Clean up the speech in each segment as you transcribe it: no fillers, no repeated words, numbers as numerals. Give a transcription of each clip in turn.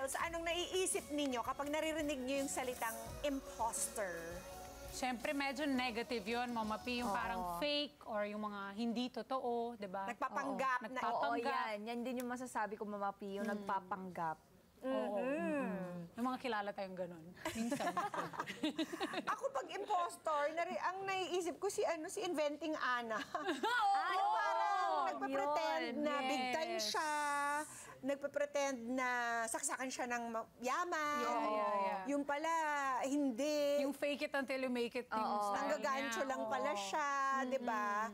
girls, anong naiisip ninyo kapag naririnig nyo yung salitang imposter? Siyempre, medyo negative yun, Mama P. Yung parang fake or yung mga hindi totoo, di ba? Nagpapanggap na. Oo, yan. Yan din yung masasabi ko, Mama P, yung nagpapanggap. Oo. Yung mga kilala tayong ganun. Minsan. Ako pag impostor, ang naiisip ko si Inventing Anna. Yung parang nagpa-pretend na big time siya, nagpa-pretend na saksakan siya ng yaman. Yeah. Yung pala, hindi. Yung fake it until you make it. Nanggagancho lang pala siya, di ba?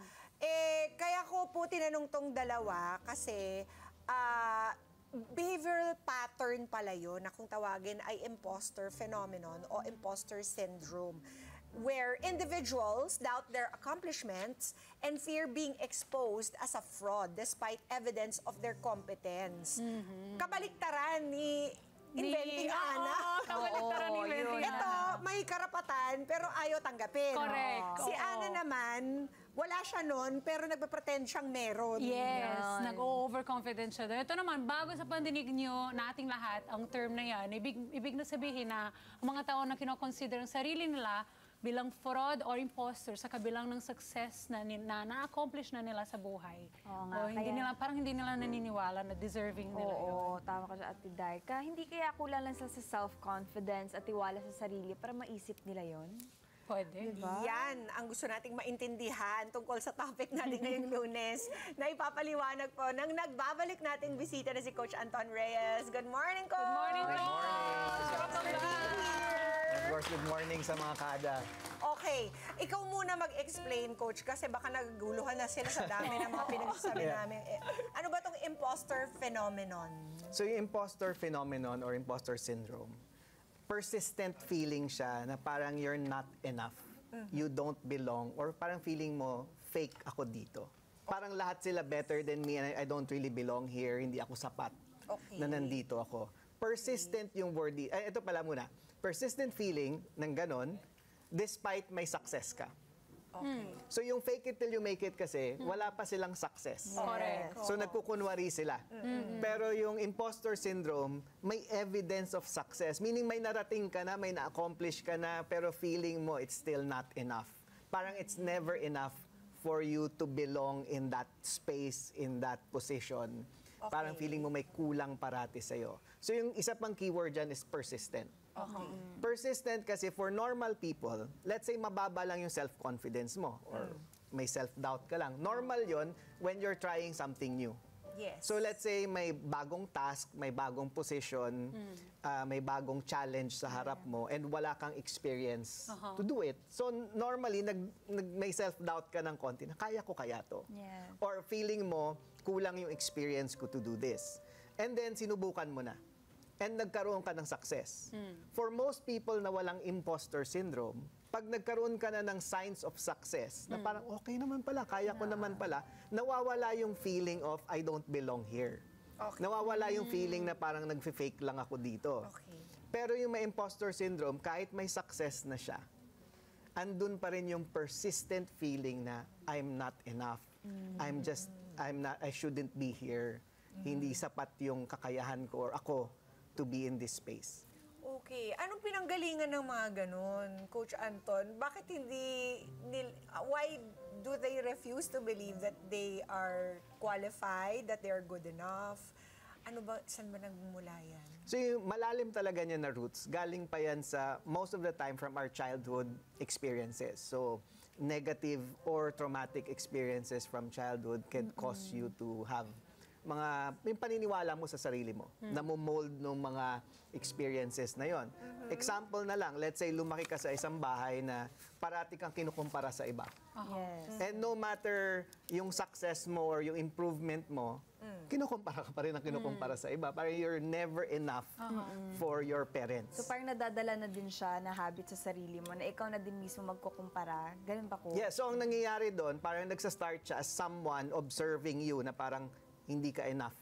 Kaya ko po tinanong tong dalawa kasi behavioral pattern pala yun na kung tawagin ay imposter phenomenon o imposter syndrome, where individuals doubt their accomplishments and fear being exposed as a fraud despite evidence of their competence. Kabaliktaran ni Inventing Anna. Kabaliktaran ni Inventing Anna. Ito, may karapatan pero ayaw tanggapin. Correct. Si Anna naman, wala siya nun, pero nagpa-pretend siyang meron. Yes, nag-overconfident siya doon. Ito naman, bago sa pandinig nyo, nating lahat, ang term na yan, ibig na sabihin na ang mga tao na kinoconsider ang sarili nila bilang fraud or imposter sa kabilang ng success na na-accomplish na nila sa buhay. Parang hindi nila naniniwala na deserving nila yun. Oo, tama ka siya, Ate Daika. Hindi kaya kulang lang sila sa self-confidence at tiwala sa sarili para maisip nila yon? Pwede. Diba? Yan ang gusto nating maintindihan tungkol sa topic natin ngayong Lunes na ipapaliwanag po ng nagbabalik nating bisita na si Coach Anton Reyes. Good morning, Coach! Good morning, Of course, good morning sa mga kada. Okay, ikaw muna mag-explain, Coach, kasi baka naguguluhan na sila sa dami ng mga pinagsasabi namin. Ano ba tong imposter phenomenon? So yung imposter phenomenon or imposter syndrome, persistent feeling siya na parang you're not enough, you don't belong, or parang feeling mo, fake ako dito. Parang lahat sila better than me and I don't really belong here, hindi ako sapat na nandito ako. Persistent yung word, ito pala muna, persistent feeling ng ganon, despite may success ka. Okay. So yung fake it till you make it kasi, wala pa silang success. Correct. So nagkukunwari sila. Pero yung imposter syndrome, may evidence of success. Meaning may narating ka na, may na-accomplish ka na, pero feeling mo it's still not enough. Parang it's never enough for you to belong in that space, in that position. Parang feeling mo may kulang parati sa'yo. So yung isa pang keyword dyan is persistent. Persistent kasi for normal people, let's say mababa lang yung self-confidence mo or may self-doubt ka lang. Normal yon when you're trying something new. Yes. So let's say may bagong task, may bagong position, may bagong challenge sa harap mo and wala kang experience to do it. So normally, may self-doubt ka ng konti na kaya ko kaya to? Yeah. Or feeling mo, kulang yung experience ko to do this. And then sinubukan mo na. And nagkaroon ka ng success. For most people na walang imposter syndrome, pag nagkaroon ka na ng signs of success, na parang okay naman pala, kaya ko naman pala, nawawala yung feeling of I don't belong here. Okay. Nawawala yung feeling na parang nag-fake lang ako dito. Okay. Pero yung may imposter syndrome, kahit may success na siya, andun pa rin yung persistent feeling na I'm not enough. I shouldn't be here. Hindi sapat yung kakayahan ko or ako to be in this space. Okay. Anong pinanggalingan ng mga ganun, Coach Anton? Bakit why do they refuse to believe that they are qualified, that they are good enough? Ano ba, saan ba nagmumula yan? So yung malalim talaga niya na roots, galing pa yan sa, most of the time, from our childhood experiences. So negative or traumatic experiences from childhood can cause you to have yung paniniwala mo sa sarili mo, na mo-mold ng mga experiences na yon. Example na lang, let's say lumaki ka sa isang bahay na parati kang kinukumpara sa iba. Yes. And no matter yung success mo or yung improvement mo, kinukumpara ka pa rin ang kinukumpara sa iba. Parang you're never enough for your parents. So parang nadadala na din siya na habit sa sarili mo na ikaw na din mismo magkukumpara. Ganun ba ko? Yeah, so ang nangyayari doon, parang nagsa-start siya as someone observing you na parang hindi ka enough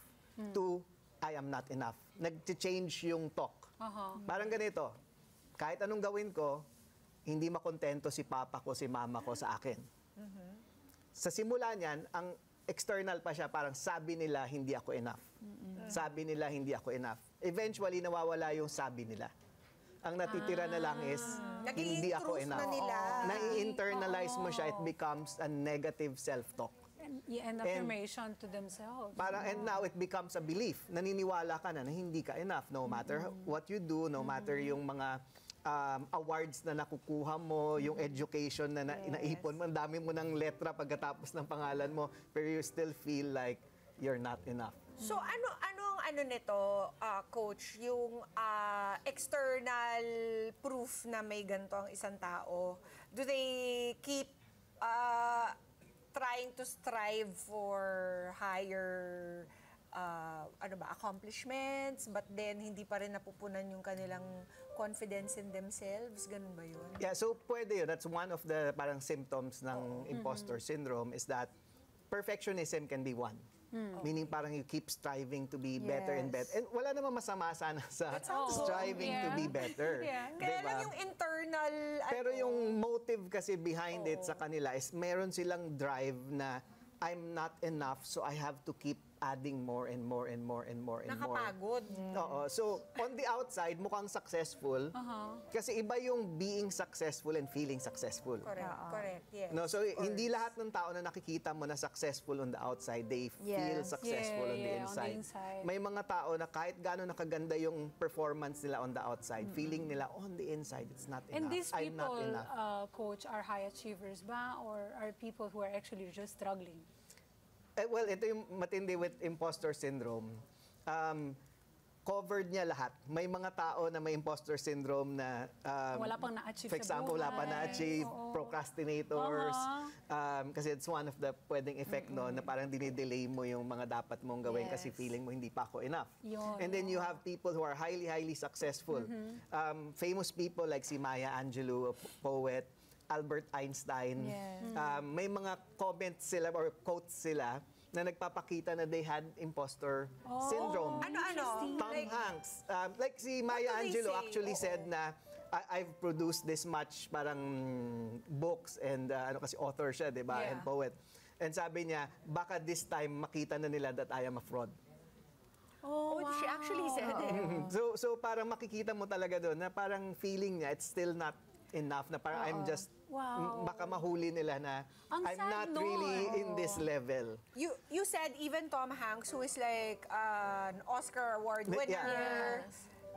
to I am not enough. Nag-change yung talk. Parang ganito, kahit anong gawin ko, hindi makontento si papa ko, si mama ko sa akin. Sa simula niyan, ang external pa siya, parang sabi nila hindi ako enough. Sabi nila hindi ako enough. Eventually, nawawala yung sabi nila. Ang natitira na lang is, Nagiging hindi ako truth na enough. nila. Nai-internalize mo siya, it becomes a negative self-talk. And affirmation to themselves. And now it becomes a belief. Naniniwala ka na hindi ka enough. No matter what you do, no matter yung mga awards na nakukuha mo, yung education na naipon mo, ang dami mo ng letra pagkatapos ng pangalan mo, pero you still feel like you're not enough. So ano nito, coach, yung external proof na may ganito ang isang tao, do they keep trying to strive for higher accomplishments, but then hindi pa rin napupunan yung kanilang confidence in themselves? Ganun ba yun? Yeah, so pwede yun. That's one of the parang symptoms ng imposter syndrome is that perfectionism can be one. Meaning parang you keep striving to be better and better. And wala namang masama sana sa striving to be better. Kaya Diba? lang yung internal... Pero yung motive kasi behind it sa kanila is meron silang drive na I'm not enough, so I have to keep adding more and more and more and more and more. nakapagod. Oo. So, on the outside, mukhang successful. Kasi iba yung being successful and feeling successful. Correct, yes. No, so hindi lahat ng tao na nakikita mo na successful on the outside, they feel Yes. successful on the Yeah, on the inside. inside. May mga tao na kahit gaano nakaganda yung performance nila on the outside, feeling nila on the inside, it's not enough. And these I'm not people, enough. coach, are high achievers ba? Or are people who are actually just struggling? Well, ito yung matindi with imposter syndrome. Covered niya lahat. May mga tao na may imposter syndrome na Wala pang na-achieve for sa example, wala pa buhay. na-achieve, Oo. procrastinators. Kasi it's one of the pwedeng effect no, na parang dinidelay mo yung mga dapat mong gawin kasi feeling mo hindi pa ako enough. Yun, And then you have people who are highly successful. Famous people like si Maya Angelou, a poet, Albert Einstein. Yes. May mga comments sila or quotes sila na nagpapakita na they had imposter syndrome. Ano? Tom Hanks. Like si Maya What do they Angelou say? actually said na I've produced this much parang books and kasi author siya, 'di ba? Yeah. And poet. And sabi niya, baka this time makita na nila that I am a fraud. Oh, she actually said it. So parang makikita mo talaga doon na parang feeling niya it's still not enough na parang I'm just baka mahuli nila na Ang I'm sad not nun. really in this level. You said even Tom Hanks, who is like an Oscar award winner. Yeah.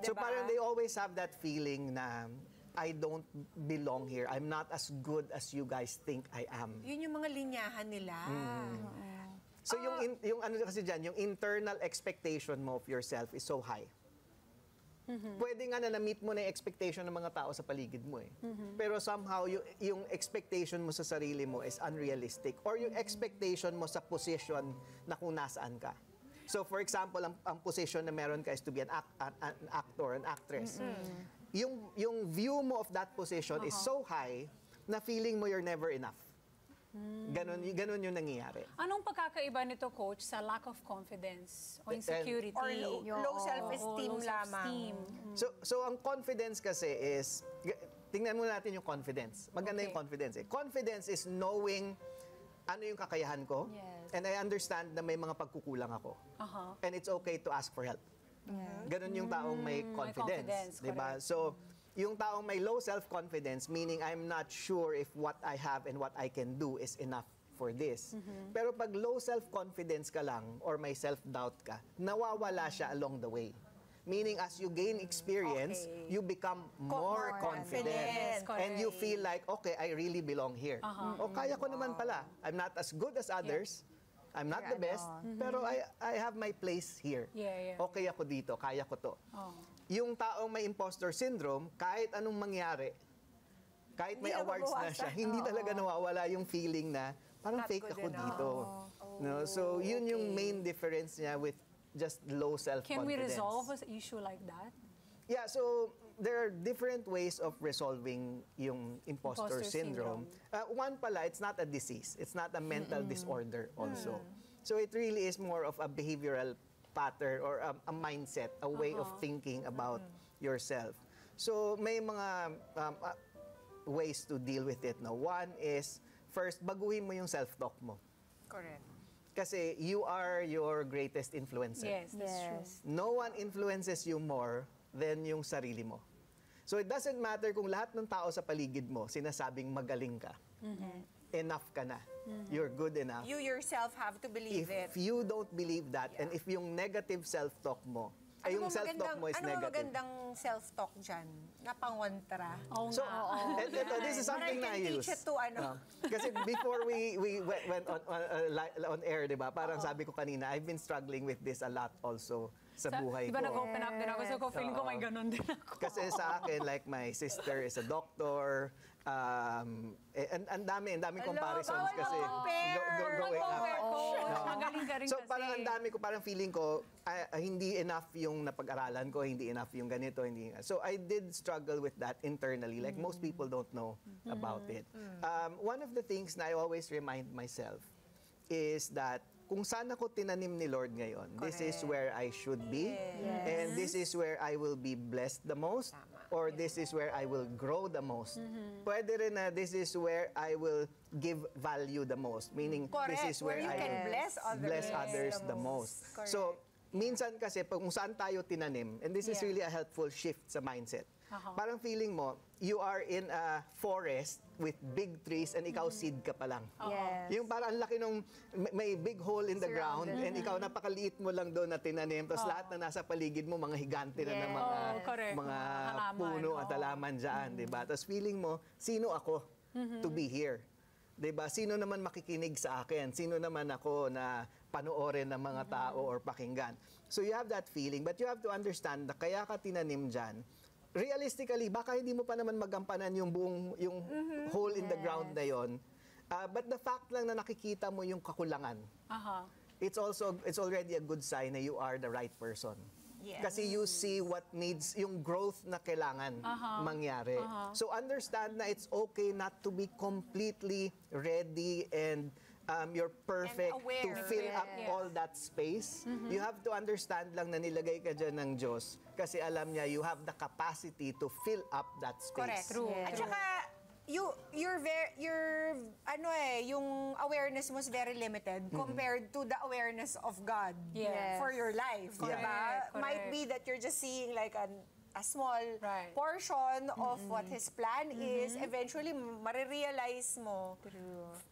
So diba? parang they always have that feeling na I don't belong here. I'm not as good as you guys think I am. Yun yung mga linyahan nila. So yung ano kasi diyan, yung internal expectation mo of yourself is so high. Pwede nga na na-meet mo na yung expectation ng mga tao sa paligid mo eh. Pero somehow yung expectation mo sa sarili mo is unrealistic or yung expectation mo sa position na kung nasaan ka. So for example, ang position na meron ka is to be an actor, an actress. Yung view mo of that position is so high na feeling mo you're never enough. Ganon yung nangyayari. Anong pagkakaiba nito, coach, sa lack of confidence o insecurity? Or low self-esteem low lamang. self-esteem. So ang confidence kasi is, tingnan muna natin yung confidence. Maganda yung confidence eh. Confidence is knowing ano yung kakayahan ko, Yes. and I understand na may mga pagkukulang ako. And it's okay to ask for help. Ganon yung taong may confidence. confidence, Diba? correct. So, yung taong may low self-confidence, meaning I'm not sure if what I have and what I can do is enough for this. Pero pag low self-confidence ka lang or may self-doubt ka, nawawala siya along the way. Meaning as you gain experience, you become more confident. confident. And you feel like, okay, I really belong here. O kaya ko naman pala. I'm not as good as others. I'm not the best, pero I have my place here. Yeah. Okay ako dito, kaya ko to. Oh. Yung taong may imposter syndrome, kahit anong mangyari, kahit may Hindi na awards na mabawasan. siya, hindi talaga nawawala yung feeling na parang Not fake good ako enough. dito. No? So yun yung main difference niya with just low self-confidence. Can we resolve an issue like that? Yeah, so there are different ways of resolving yung imposter Imposter syndrome. One pala, it's not a disease. It's not a mental disorder also. So it really is more of a behavioral pattern or a mindset, a way of thinking about yourself. So may mga ways to deal with it. No? One is, first, baguhin mo yung self-talk mo. Correct. Kasi you are your greatest influencer. Yes, that's true. Yes. No one influences you more than yung sarili mo. So it doesn't matter kung lahat ng tao sa paligid mo sinasabing magaling ka. Enough ka na. You're good enough. You yourself have to believe If it. you don't believe that, and if yung negative self-talk mo, ay yung self-talk mo is ano negative. magandang self-talk dyan? Napangontra. Oo So, nga. and ito, this is something But na I I can use. teach it to ano. Kasi before we went on air, di ba? Parang sabi ko kanina, I've been struggling with this a lot also sa buhay Diba ko. nag-open up din ako? So, ko feeling ko may ganun din ako. Kasi sa akin, like my sister is a doctor, and ang daming comparisons bawal kasi mag-compare. growing up. Compare ko. Magaling ka rin So kasi. parang ang dami ko, parang feeling ko, hindi enough yung napag-aralan ko, hindi enough yung ganito, hindi. So I did struggle with that internally, like most people don't know about it. One of the things na I always remind myself is that kung saan ako tinanim ni Lord ngayon, this is where I should be, and this is where I will be blessed the most, or this is where I will grow the most. Pwede rin na this is where I will give value the most, meaning this Correct. is where you I can will bless others, the most. Correct. So, minsan kasi, pag kung saan tayo tinanim, and this is Yeah. really a helpful shift sa mindset. Parang feeling mo, you are in a forest with big trees and ikaw seed ka pa lang. Yes. Yung parang ang laki nung may big hole in the ground and ikaw napakaliit mo lang doon na tinanim tapos lahat na nasa paligid mo mga higante na ng mga Oh, correct. mga Halaman. puno at halaman diyan, 'di ba? Tapos feeling mo, sino ako to be here? 'Di ba? Sino naman makikinig sa akin? Sino naman ako na panoorin ng mga tao or pakinggan? So you have that feeling, but you have to understand na kaya ka tinanim diyan. Realistically, baka hindi mo pa naman magampanan yung buong hole in the ground na yon. But the fact lang na nakikita mo yung kakulangan, Aha. it's already a good sign na you are the right person. Yes. Kasi you see what needs, yung growth na kailangan mangyari. So understand na it's okay not to be completely ready and you're perfect And aware. to fill up Yes. all that space. You have to understand lang na nilagay ka dyan ng Diyos kasi alam niya you have the capacity to fill up that space. Correct. True. At saka, yung awareness mo is very limited compared to the awareness of God Yes. for your life. Yeah. Diba? Correct. Might be that you're just seeing like a small Right. portion of what His plan is. Eventually, marirealize mo.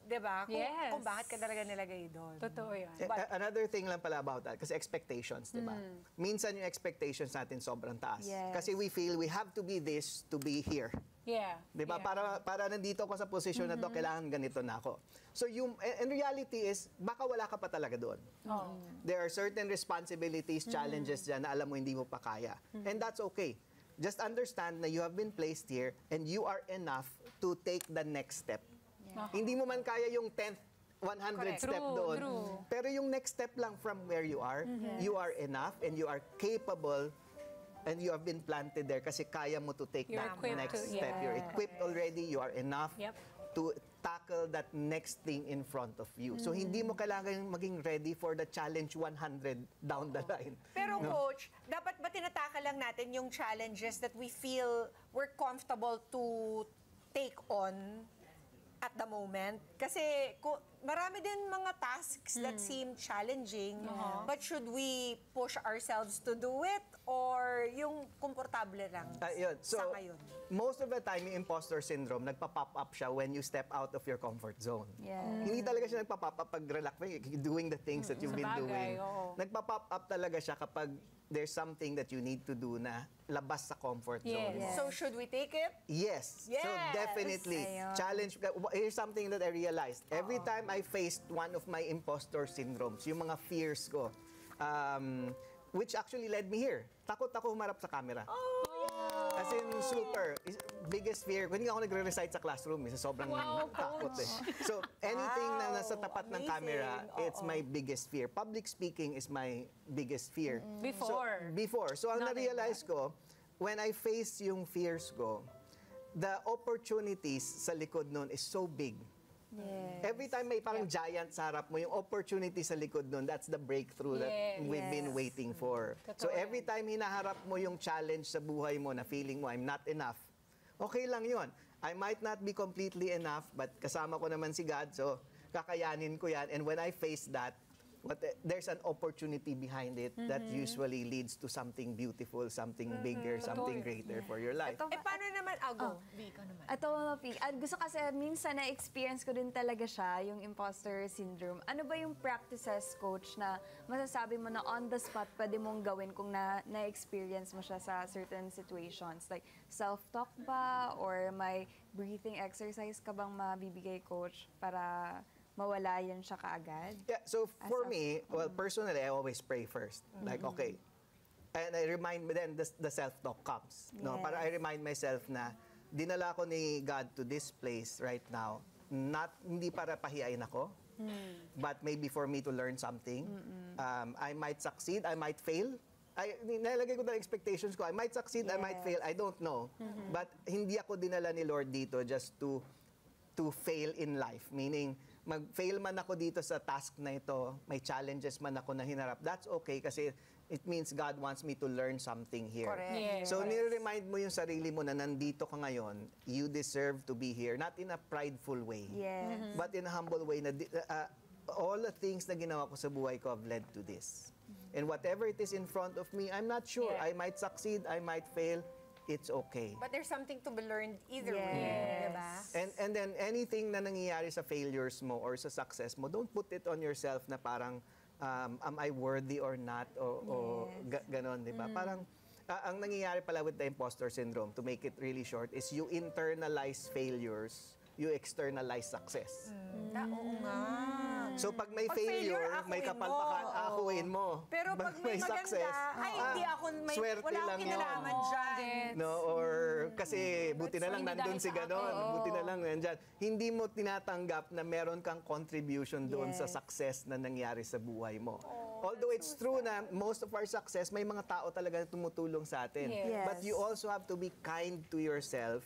Diba? Yes. Kung bakit ka talaga nilagay doon. Totoo yan. Another thing lang pala about that, kasi expectations, di ba? Minsan yung expectations natin sobrang taas. Yes. Kasi we feel we have to be this to be here. Yeah. Di ba? Yeah. Para nandito ako sa posisyon na to, kailangan ganito na ako. So yung, and reality is, baka wala ka pa talaga doon. Oo. There are certain responsibilities, challenges dyan na alam mo hindi mo pa kaya. And that's okay. Just understand na you have been placed here and you are enough to take the next step. Hindi mo man kaya yung 10th, 100th step True, doon. true. Pero yung next step lang from where you are, you are enough and you are capable and you have been planted there kasi kaya mo to take You're that equipped next to- step. yeah. You're equipped already, you are enough Yep. to tackle that next thing in front of you. So hindi mo kailangan maging ready for the challenge 100 down the line. Pero Coach, dapat ba tinataka lang natin yung challenges that we feel we're comfortable to take on at the moment? Kasi marami din mga tasks that seem challenging, but should we push ourselves to do it? Or yung komportable lang Yun. So, sa ngayon? most of the time, yung imposter syndrome, nagpa-pop up siya when you step out of your comfort zone. Yes. Hindi talaga siya nagpa-pop up pag relax, doing the things that you've been Sabagay, doing. oo. Nagpa-pop up talaga siya kapag there's something that you need to do na labas sa comfort Yes. zone mo. So should we take it? Yes. So Yes! definitely. Ayun. Challenge. Here's something that I realized. Every time I faced one of my imposter syndromes, yung mga fears ko, which actually led me here. Takot ako humarap sa camera. As in, super. Biggest fear. Hindi ako nagre-recite sa classroom. Sa sobrang takot eh. So, anything na nasa tapat ng Amazing. camera, it's my biggest fear. Public speaking is my biggest fear. Before. So, before. So, ang Not na-realize ko, when I face yung fears ko, the opportunities sa likod nun is so big. Yes. Every time may parang giant sa harap mo, yung opportunity sa likod nun, that's the breakthrough that Yes. we've been waiting for. So Totoo every time hinaharap mo yung challenge sa buhay mo na feeling mo, I'm not enough, okay lang yun. I might not be completely enough, but kasama ko naman si God, so kakayanin ko yan. And when I face that, there's an opportunity behind it that usually leads to something beautiful, something bigger, something greater for your life. Ito, Paano naman, go. V, ikaw naman. Ito, Mapi, gusto kasi minsan na-experience ko din talaga siya, yung imposter syndrome. Ano ba yung practices, coach, na masasabi mo na on the spot pwede mong gawin kung na-experience mo siya sa certain situations? Like, self-talk ba? Or may breathing exercise ka bang mabibigay, coach, para mawala yan siya kaagad? Yeah, so for me, well, personally, I always pray first. Like, okay. And I remind me then the self-talk comes. No, Yes. para I remind myself na dinala ko ni God to this place right now, hindi para pahiyain ako, but maybe for me to learn something. I might succeed, I might fail. Nalagay ko na expectations ko. I might succeed, I might fail, I don't know. But hindi ako dinala ni Lord dito just to fail in life. Meaning, mag-fail man ako dito sa task na ito, may challenges man ako na hinarap, that's okay kasi it means God wants me to learn something here. Correct. Yes. So, nire-remind mo yung sarili mo na nandito ka ngayon, you deserve to be here. Not in a prideful way, Yes. but in a humble way na all the things na ginawa ko sa buhay ko have led to this. And whatever it is in front of me, I'm not sure. Yeah. I might succeed, I might fail. It's okay. But there's something to be learned either Yes. way, diba? And then anything na nangyayari sa failures mo or sa success mo, don't put it on yourself na parang, am I worthy or not? O ganon, di ba? Parang, ang nangyayari pala with the imposter syndrome, to make it really short, is you internalize failures, you externalize success. Oo nga. So pag may Pag failure, failure, may akuin kapalpakan, mo. akuin mo. Pero pag may maganda, hindi ako, swerte wala akong lang yun. kinalaman dyan. No, or kasi buti na lang Hindi nandun dahil si sa ganon, akin. buti na lang nandyan. Hindi mo tinatanggap na meron kang contribution doon sa Yes. success na nangyari sa buhay mo. Although it's true na most of our success, may mga tao talaga na tumutulong sa atin. Yes. But you also have to be kind to yourself.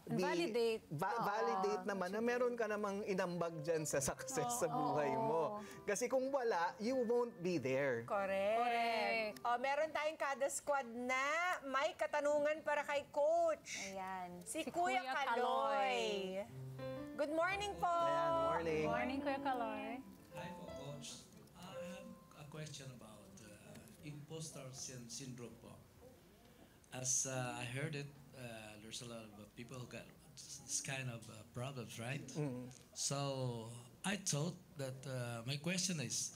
And validate. Validate naman na meron ka namang inambag dyan sa success sa buhay mo. Kasi kung wala, you won't be there. Correct. Meron tayong kada squad na may katanungan para kay Coach. Ayan. Si Si Kuya Kuya Kaloy. Good morning po. Ayan, morning. Morning, Kuya Kaloy. Hi po, Coach. I have a question about imposter syndrome po. As I heard it, there's a lot of people who got this kind of problems, right? So I thought that my question is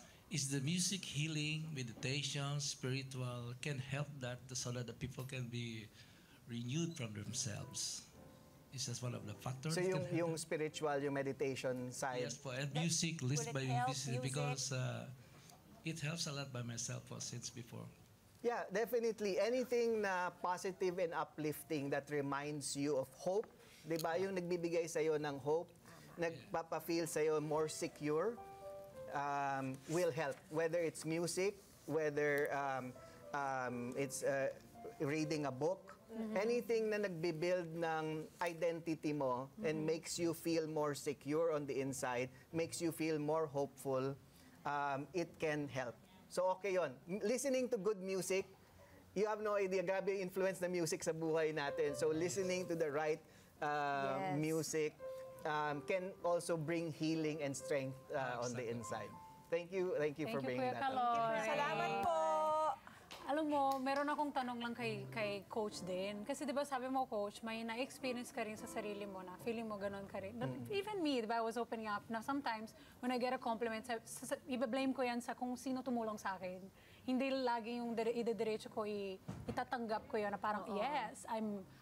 the music healing, meditation, spiritual can help that so that the people can be renewed from themselves? Is that one of the factors? So that can help? yung spiritual, yung meditation side. Yes, po. And music, list it by help, music, music? because it helps a lot by myself since before. Yeah, definitely. Anything na positive and uplifting that reminds you of hope, di ba? Yung nagbibigay sa'yo ng hope, nagpapa-feel sa'yo more secure, will help. Whether it's music, whether it's reading a book, anything na nagbibuild ng identity mo and makes you feel more secure on the inside, makes you feel more hopeful, it can help. So okay yon. Listening to good music, you have no idea, grabe yung influence ng music sa buhay natin. So listening to the right Yes. music can also bring healing and strength on the inside. Thank you for Thank you, bringing Kuya that up. Kaloy. Salamat po. Alam mo, meron akong tanong lang kay Coach din. Kasi di ba sabi mo, Coach, may na-experience ka rin sa sarili mo na feeling mo ganun ka rin. But even me, di ba, I was opening up na sometimes when I get a compliment, iba-blame ko yan sa kung sino tumulong sa akin. Hindi lagi yung idediretso ko, itatanggap ko yun na parang, yes,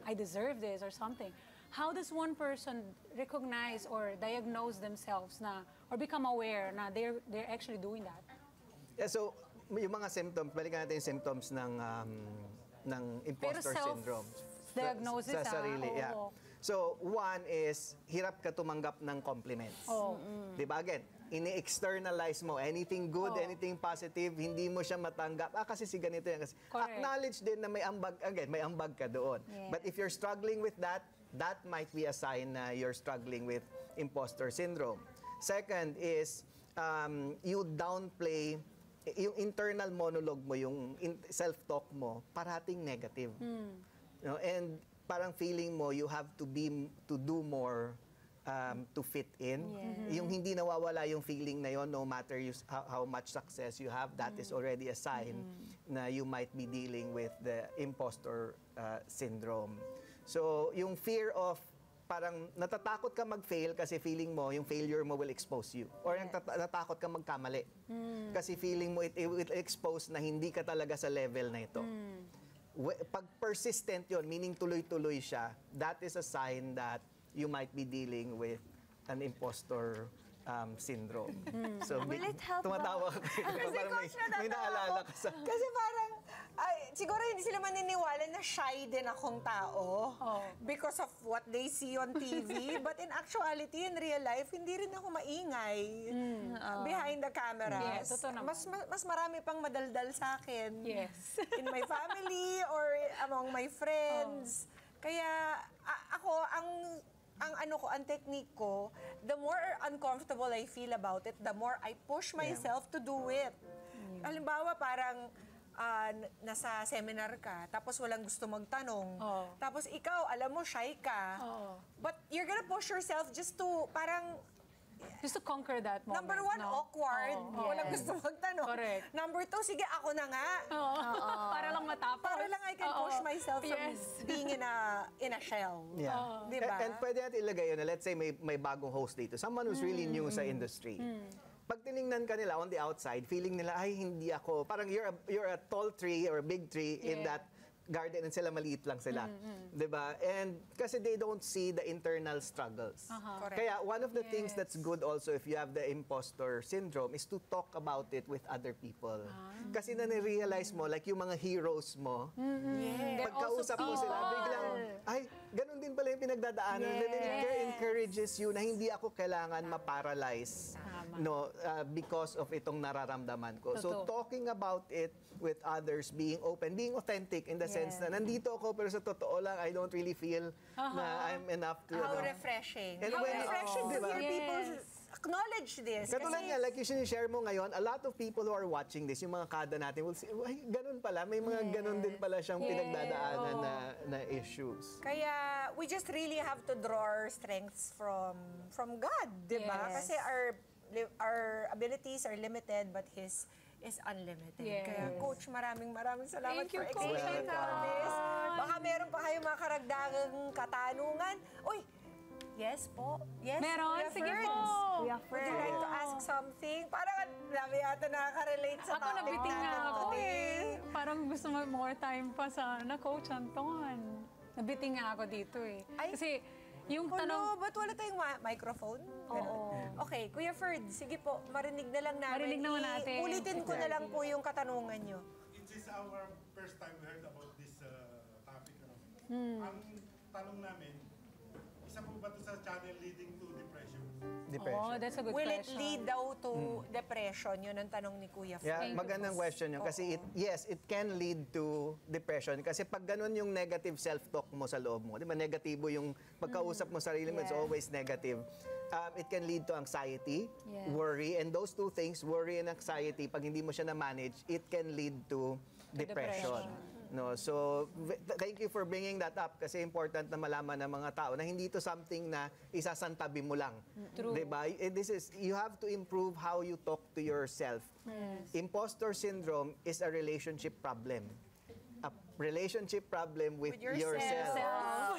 I deserve this or something. How does one person recognize or diagnose themselves na, or become aware na they're actually doing that? Yeah, so yung mga symptoms, balikan natin yung symptoms ng imposter Pero syndrome. self-diagnosis, sa sarili, oo. yeah. So, one is, hirap ka tumanggap ng compliments. Oo. Di ba? Again, ini-externalize mo. Anything good, anything positive, hindi mo siya matanggap. Kasi si ganito yan. Kasi Correct. acknowledge din na may ambag, again, may ambag ka doon. Yeah. But if you're struggling with that, that might be a sign na you're struggling with imposter syndrome. Second is, you downplay yung internal monologue mo, yung self-talk mo, parating negative. You know, and parang feeling mo you have to do more to fit in. Yung hindi nawawala yung feeling na yon, no matter how much success you have, that is already a sign na you might be dealing with the imposter syndrome. So, yung fear of parang natatakot ka mag-fail kasi feeling mo yung failure mo will expose you. Or natatakot ka magkamali. Kasi feeling mo it will expose na hindi ka talaga sa level na ito. Pag persistent yon, meaning tuloy-tuloy siya, that is a sign that you might be dealing with an imposter syndrome. So, Will it help tumatawa ka kayo. Parang Coach, may naalala ka sa... Kasi parang, siguro hindi sila maniniwala na shy din akong tao because of what they see on TV. But in actuality, in real life, hindi rin ako maingay behind the cameras. Yes, totoo naman. Mas marami pang madaldal sa akin. Yes. In my family or among my friends. Kaya ako, ang technique ko, the more uncomfortable I feel about it, the more I push myself to do it. Halimbawa, parang nasa seminar ka, tapos walang gusto magtanong. Tapos ikaw, alam mo, shy ka. But you're gonna push yourself just to, parang, Just to conquer that moment. number one, no? awkward. Walang gusto magtanong. Correct. Number two, sige, ako na nga. Para lang matapos. Para lang I can push myself from Yes. being in a shell. Yeah. Diba? And pwede natin ilagay yun na let's say may bagong host dito. Someone who's really new sa industry. Pag tiningnan ka nila on the outside, feeling nila, ay, hindi ako. Parang you're a tall tree or a big tree in that garden and sila maliit lang sila. Diba? And kasi they don't see the internal struggles. Correct. Kaya one of the things that's good also if you have the imposter syndrome is to talk about it with other people. Kasi na-realize mo, like yung mga heroes mo, pagkausap mo sila, biglang, ay, ganun din pala yung pinagdadaanan. And then it encourages you na hindi ako kailangan ma-paralyze because of itong nararamdaman ko. So talking about it with others, being open, being authentic in the sense na nandito ako pero sa totoo lang, I don't really feel na I'm enough to... How refreshing. And How when- refreshing to Diba? hear people acknowledge this. Katulad nga, like yung sinishare mo ngayon, a lot of people who are watching this, yung mga kada natin will say, ay, ganun pala, may mga ganun din pala siyang pinagdadaanan na issues. Kaya we just really have to draw our strengths from God, di ba? Yes. Kasi our abilities are limited, but His is unlimited. Yes. Kaya Coach, maraming salamat Thank you, for Coach. explaining all this. Baka meron pa kayong mga karagdagang katanungan. Uy, yes po. Yes, Meron? Kuya Sige Ferds. po. Kuya Would you like to ask something? Parang dami yata nakaka-relate sa Ako topic nabiting nga natin ako today. Parang gusto mo more time pa sana, Coach Anton. Nabiting nga ako dito eh. Ay. Kasi yung Ano, tanong, ba't wala tayong microphone? Okay, Kuya Ferd, sige po, marinig na lang namin. Marinig naman natin. Ulitin ko na lang po yung katanungan nyo. It is our first time we heard about this topic. Ang tanong namin, isa po ba ito sa channel leading to depression? Depression. that's a good Will it question. lead daw to depression? Yun ang tanong ni Kuya Ferd. Yeah, Thank you magandang po. question yun. Kasi it can lead to depression. Kasi pag ganun yung negative self-talk mo sa loob mo, di ba, negatibo yung pagkausap mo sa sarili mo, it's always negative. It can lead to anxiety, worry, and those two things, worry and anxiety, pag hindi mo siya na-manage, it can lead to depression. No, so thank you for bringing that up kasi important na malaman ng mga tao na hindi ito something na isasantabi mo lang. True. 'Di ba? This is you have to improve how you talk to yourself. Imposter syndrome is a relationship problem. A relationship problem with yourself.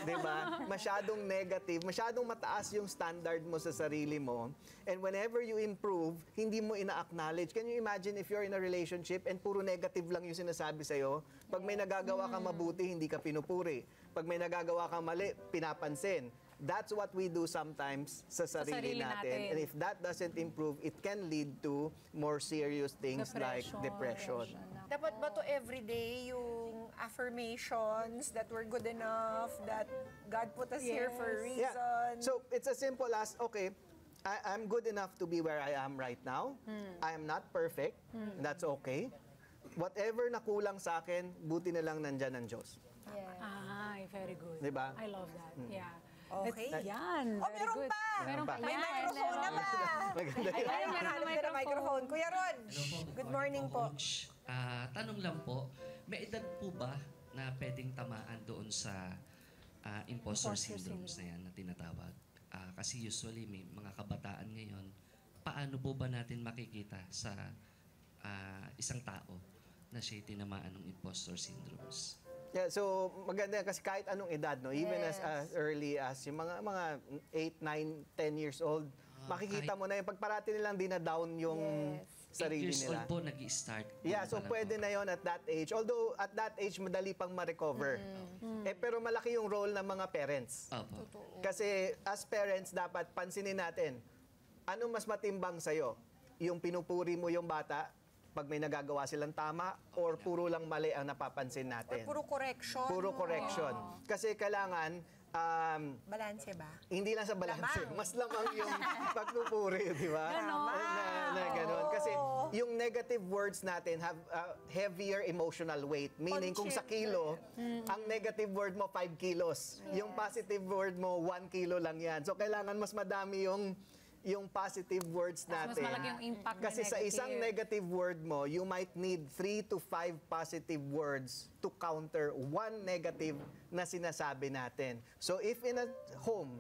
'Di ba? Masyadong negative, masyadong mataas yung standard mo sa sarili mo. And whenever you improve, hindi mo ina-acknowledge. Can you imagine if you're in a relationship and puro negative lang yung sinasabi sa'yo? Pag may nagagawa ka mabuti, hindi ka pinupuri. Pag may nagagawa ka mali, pinapansin. That's what we do sometimes sa sarili natin. And if that doesn't improve, it can lead to more serious things like depression. Dapat ba to everyday yung affirmations that we're good enough, that God put us here for a reason? Yeah. So it's as simple as, okay, I'm good enough to be where I am right now. I am not perfect. And that's okay. Whatever na kulang sa akin, buti na lang nandyan ang Diyos. Ay, very good. Diba? I love that. Yeah. Okay. Yan. Oh, very meron good. pa! Meron pa. May Yan, microphone na ba? Maganda Ay, meron hanap na din ang microphone. Kuya Rod, good morning po. Coach. Tanong lang po, may edad po ba na pwedeng tamaan doon sa imposter syndromes na yan na tinatawag? Kasi usually may mga kabataan ngayon, paano po ba natin makikita sa isang tao na siya'y tinamaan ng imposter syndromes? Yeah, so maganda kasi kahit anong edad, no, even as early as yung mga 8, 9, 10 years old, makikita mo na yung pagparati nilang dina-down yung sarili 8 years nila. old po nag-i-start. Yeah, so pwede na yon at that age. Although at that age madali pang ma-recover. Pero malaki yung role ng mga parents. Opo. Kasi as parents dapat pansinin natin, ano mas matimbang sa'yo? Yung pinupuri mo yung bata pag may nagagawa silang tama or puro lang mali ang napapansin natin? Puro correction. Puro correction. Kasi kailangan, Balanse ba? hindi lang sa balanse, Lamang. mas lamang yung pagpupuri, di ba? Na ganun. Kasi yung negative words natin have heavier emotional weight. Meaning kung sa kilo, ang negative word mo 5 kilos. Yung positive word mo 1 kilo lang yan. So kailangan mas madami yung positive words Mas natin. malaki yung impact Kasi ng sa isang negative word mo, you might need 3 to 5 positive words to counter one negative na sinasabi natin. So if in a home,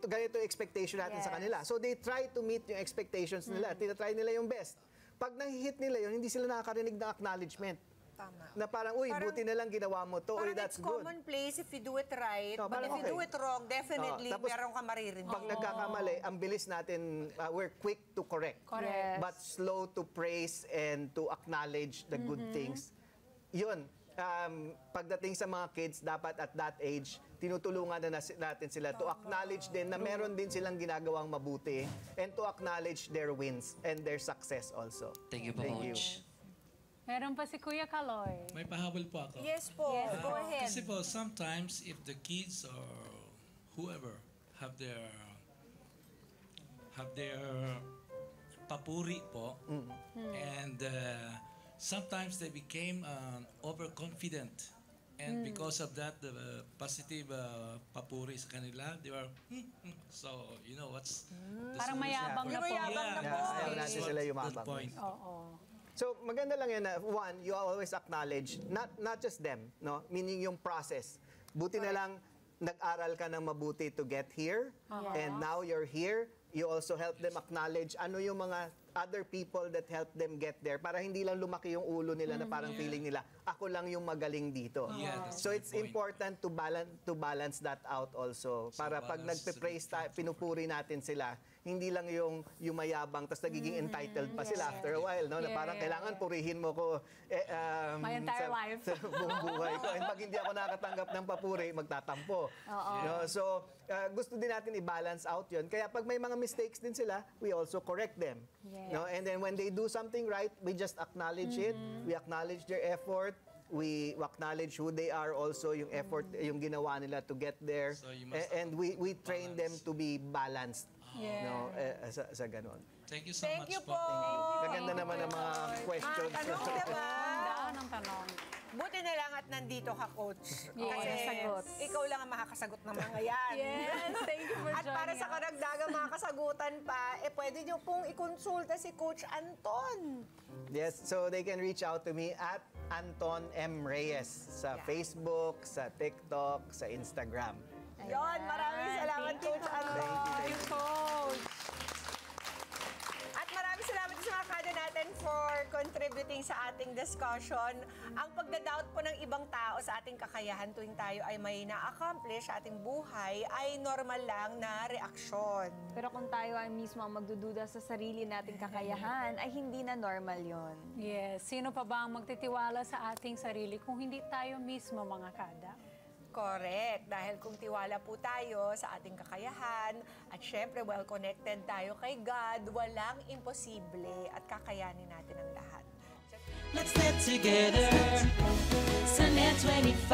ganito yung expectation natin sa kanila. So they try to meet yung expectations nila. Tinatry nila yung best. Pag nahihit nila yun, hindi sila nakakarinig ng acknowledgement. Tama. Na parang, uy, Parang- buti na lang ginawa mo to. Uy, Parang that's it's good. commonplace if you do it right. Oh, But parang if you do okay. it wrong, definitely Tapos, meron ka maririnig. Pag nagkakamali, ang bilis natin, we're quick to correct. Correct. But slow to praise and to acknowledge the good things. Yun, pagdating sa mga kids, dapat at that age, tinutulungan na natin sila to acknowledge din na meron din silang ginagawang mabuti and to acknowledge their wins and their success also. Thank you po, Thank you. Coach. Meron pa si Kuya Kaloy. May pahabol po ako. Yes po, go ahead. Kasi po, sometimes if the kids or whoever have their papuri po, and sometimes they became overconfident. And because of that, the positive papuri sa kanila, they were, so, you know, what's the Parang solution? mayabang na po. Mayabang na po. Yeah, ayaw natin sila That's yumabang. the point. Oo. So maganda lang yan na one, you always acknowledge not just them, no? Meaning yung process. Buti na lang nag-aral ka ng mabuti to get here and now you're here. You also help them acknowledge ano yung mga other people that help them get there para hindi lang lumaki yung ulo nila na parang feeling nila ako lang yung magaling dito. Yeah, that's So my it's point. important to balance that out also para pag balance nagpe-praise pinupuri natin sila, hindi lang yung mayabang tapos nagiging entitled pa sila after a while, no? Na parang kailangan purihin mo ko My entire life. sa buong buhay ko. And pag hindi ako nakatanggap ng papuri, magtatampo. No? So gusto din natin i-balance out 'yon. Kaya pag may mga mistakes din sila, we also correct them. No? And then when they do something right, we just acknowledge it. We acknowledge their effort. We acknowledge who they are also, yung effort, yung ginawa nila to get there. So you must And we train them balance. to be balanced. Yeah. No? Sa ganon. Thank you so Thank much you po. Maganda naman ang mga questions. Tanong diba? Ganda ng tanong. Buti na lang at nandito ka, Coach. Yes. Kasi Sagot. ikaw lang ang makakasagot ng mga yan. Yes, thank you for At para joining sa us. karagdagang mga kasagutan pa, pwede nyo pong ikonsulta si Coach Anton. Yes, so they can reach out to me at Anton M. Reyes sa Yeah. Facebook, sa TikTok, sa Instagram. Yon, maraming salamat, Thank you, Coach Anton. Thank you. Coach. At maraming salamat sa mga kada natin for contributing sa ating discussion. Ang pagda-doubt po ng ibang tao sa ating kakayahan tuwing tayo ay may na-accomplish sa ating buhay ay normal lang na reaksyon. Pero kung tayo ay mismo ang magdududa sa sarili nating kakayahan, ay hindi na normal yon. Yes. Sino pa ba ang magtitiwala sa ating sarili kung hindi tayo mismo, mga kada? Correct. Dahil kung tiwala po tayo sa ating kakayahan at syempre well-connected tayo kay God, walang imposible at kakayanin natin ang lahat. Let's get together. Sunday 25.